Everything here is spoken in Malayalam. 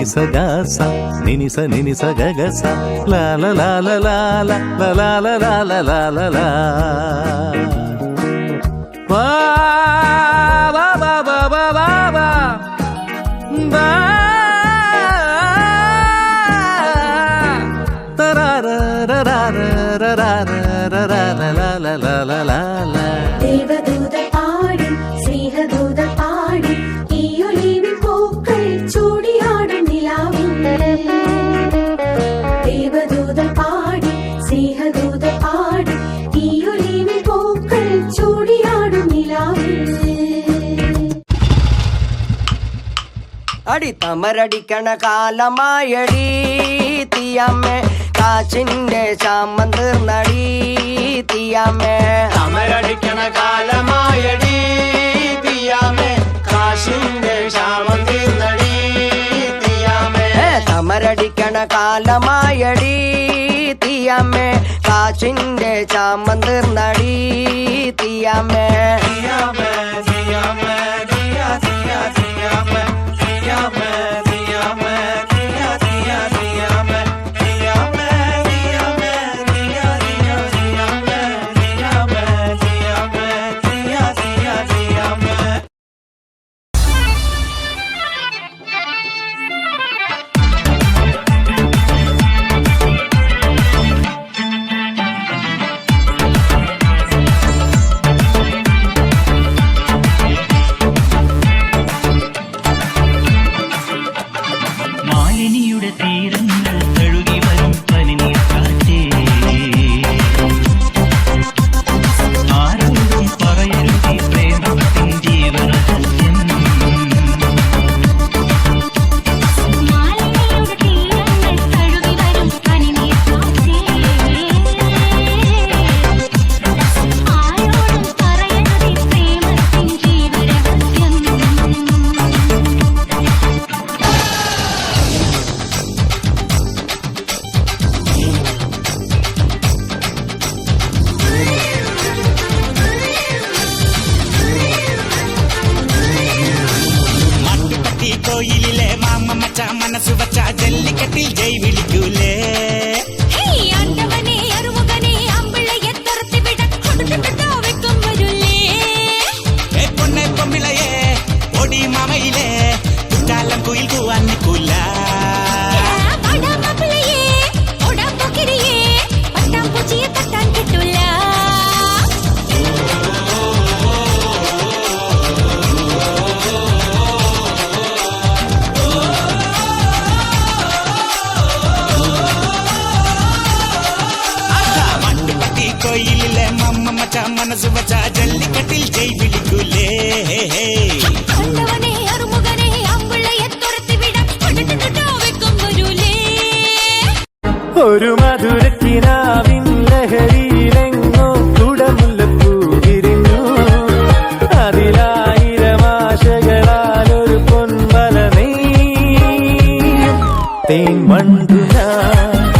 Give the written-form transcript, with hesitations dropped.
సగస నిని స గగస లా లా లా లా లా లా లా లా లా లా లా లా లా వా వా వా వా వా వా వా వా ദേവദൂത പാടി സ്നേഹദൂത പാടി ഈ ഒലിവിൻ പൂക്കൾ ചൂടിയാടും നിലാവിൽ ദേവദൂത പാടി സ്നേഹദൂത പാടി ഈ ഒലിവിൻ പൂക്കൾ ചൂടിയാടും നിലാവിൽ അടി തമരടിക്കണ കാലമായടി തീയമ്മേ കാച്ചിന്റെ ശാമം തീർന്നടി തീയമ്മേ തമരടിക്കണ കാലമായടി തീയമ്മേ കാശിന്റെ ശാമം തീർന്നടി തീയമ്മേ തമരടിക്കണ കാലമായടി തീയമ്മേ കാച്ചിന്റെ ശാമം തീർന്നടി തീയമ്മേ തീയമ്മേ തീയമ്മേ തീയ തീയ തീയമ്മേ തീയമ്മേ തീയമ്മേ തീയ തീയ തീയമ്മേ തീയമ്മേ തീയമ്മേ തീയ തീയ തീയമ്മേ തീയമ്മേ തീയമ്മേ തീയ തീയ തീയമ്മേ മാലിനിയുടെ തീരങ്ങൾ തഴുകി വരും പനിനീർ കാറ്റേ ആരോടും പറയരുത് ഈ പ്രേമത്തിൻ ജീവരഹസ്യം മാലിനിയുടെ തീരങ്ങൾ തഴുകി വരും പനിനീർ കാറ്റേ ആരോടും പറയരുത് ഈ പ്രേമത്തിൻ ജീവരഹസ്യം മാട്ടുപട്ടി കോയിലിലെ മാമ മച്ച മനസ്സ് വച്ച ജല്ലിക്കെട്ടിൽ ജയ് വിളിക്കൂലേ ഹേയ് ആണ്ടവനെ അറുമുഖനെ അമ്പിളയെ തുരത്തി വിട കൊടുത്തിട്ടോ വെക്കും വരൂലേ പൊന്നെ പൊമ്പിളയെ ഓടി മാമയിലെ കുറ്റാലം കുയിൽ കൂവാൻ നിൽക്കൂല വടാ മാപ്പിളയെ ഓടാ പോക്കിരിയെ പട്ടാം പൂച്ചിയെ തട്ടാൻ കിട്ടൂല മാട്ടുപട്ടി കോയിലിലെ മാമ മച്ച മനസ്സ് വച്ച ജല്ലിക്കെട്ടിൽ ജയ് വിളിക്കൂലേ ആണ്ടവനെ അറുമുഖനെ അമ്പിളയെ തുരത്തി വിട കൊടുത്തിട്ടോ വെക്കും വരൂലേ ഒരു മധുരക്കിനാവിൻ ലഹരിയിലെങ്ങോ കുടമുല്ലപ്പൂ വിരിഞ്ഞു അതിലായിരം ആശകളാൽ ഒരു പൊൻവല നെയ്യും തേൻ മണ്ടു ഞാൻ